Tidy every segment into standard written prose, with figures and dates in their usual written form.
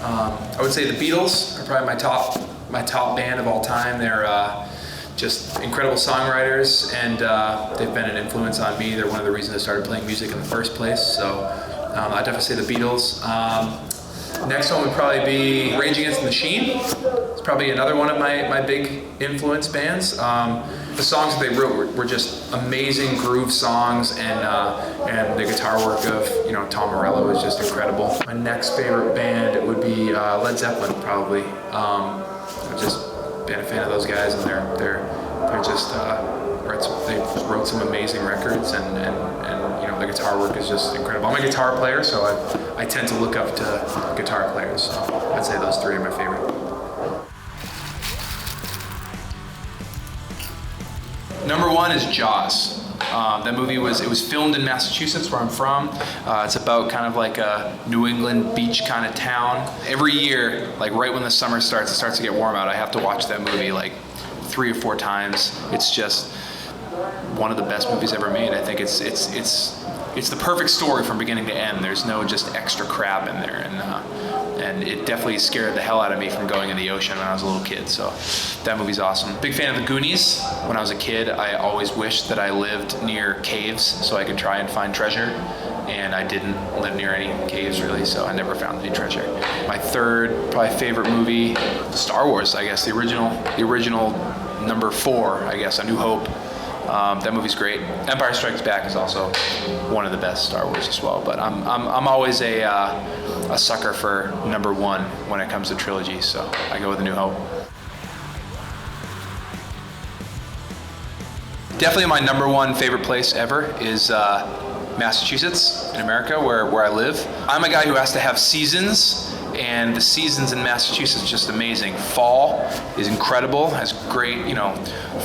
I would say the Beatles are probably my top band of all time. They're just incredible songwriters, and they've been an influence on me. They're one of the reasons I started playing music in the first place. So I'd definitely say the Beatles. Next one would probably be Rage Against the Machine. It's probably another one of my big influence bands. The songs that they wrote were just amazing groove songs, and the guitar work of Tom Morello is just incredible. My next favorite band would be Led Zeppelin, probably. I've just been a fan of those guys, and they're just they wrote some amazing records, and the guitar work is just incredible. I'm a guitar player, so I tend to look up to guitar players. So I'd say those three are my favorite. Number one is Jaws. That movie was filmed in Massachusetts, where I'm from. It's about kind of like a New England beach kind of town. Every year, like right when the summer starts, it starts to get warm out, I have to watch that movie like 3 or 4 times. It's just one of the best movies ever made. I think it's the perfect story from beginning to end. There's no just extra crap in there, and it definitely scared the hell out of me from going in the ocean when I was a little kid. So that movie's awesome. Big fan of the Goonies. When I was a kid, I always wished that I lived near caves so I could try and find treasure, and I didn't live near any caves really, so I never found any treasure. My third probably favorite movie, Star Wars, I guess, the original number 4, I guess, A New Hope. That movie's great. Empire Strikes Back is also one of the best Star Wars as well. But I'm always a sucker for number 1 when it comes to trilogy, so I go with A New Hope. Definitely my number 1 favorite place ever is Massachusetts in America, where I live. I'm a guy who has to have seasons, and the seasons in Massachusetts are just amazing. Fall is incredible, has great,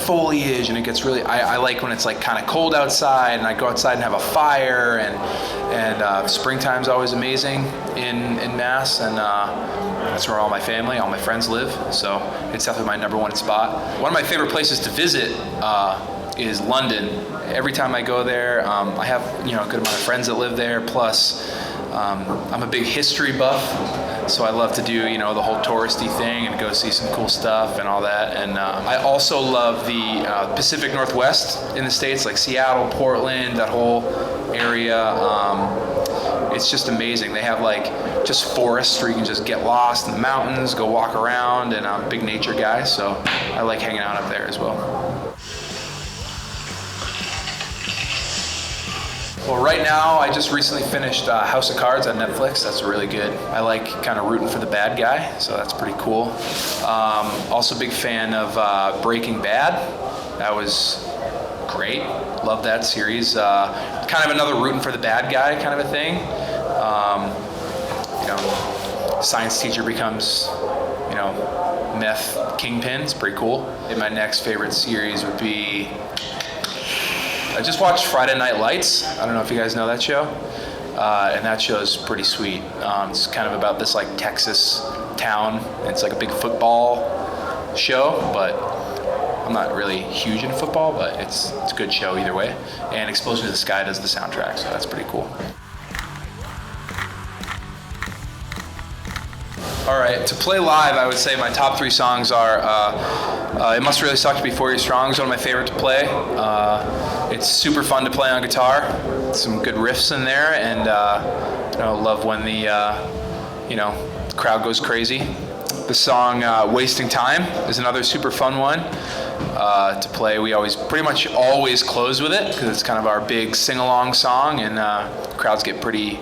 foliage, and it gets really, I like when it's like kind of cold outside, and I go outside and have a fire, and springtime's always amazing in Mass, and that's where all my family, all my friends live, so it's definitely my number 1 spot. One of my favorite places to visit is London. Every time I go there, I have a good amount of friends that live there, plus I'm a big history buff, so I love to do the whole touristy thing and go see some cool stuff and all that. And I also love the Pacific Northwest in the States, like Seattle, Portland, that whole area. It's just amazing. They have like just forests where you can just get lost in the mountains, go walk around, and I'm a big nature guy, so I like hanging out up there as well. Well, right now, I just recently finished House of Cards on Netflix. That's really good. I like kind of rooting for the bad guy, so that's pretty cool. Also a big fan of Breaking Bad. That was great. Love that series. Kind of another rooting for the bad guy kind of a thing. Science teacher becomes, meth kingpin. It's pretty cool. And my next favorite series would be, I just watched Friday Night Lights. I don't know if you guys know that show. And that show's pretty sweet. It's kind of about this like Texas town. It's like a big football show, but I'm not really huge into football, but it's a good show either way. And Explosion to the Sky does the soundtrack, so that's pretty cool. All right, to play live, I would say my top 3 songs are It Must Really Suck to Be 4 Years Strong is one of my favorite to play. It's super fun to play on guitar. Some good riffs in there, and love when the crowd goes crazy. The song Wasting Time is another super fun one to play. We pretty much always close with it because it's kind of our big sing-along song, and crowds get pretty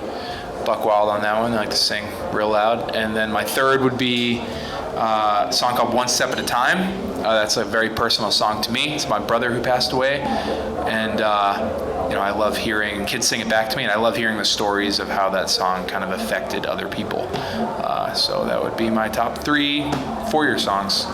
buck wild on that one. I like to sing real loud. And then my third would be a song called One Step at a Time. That's a very personal song to me. It's my brother who passed away, and I love hearing kids sing it back to me, and I love hearing the stories of how that song kind of affected other people. So that would be my top 3 4-year songs.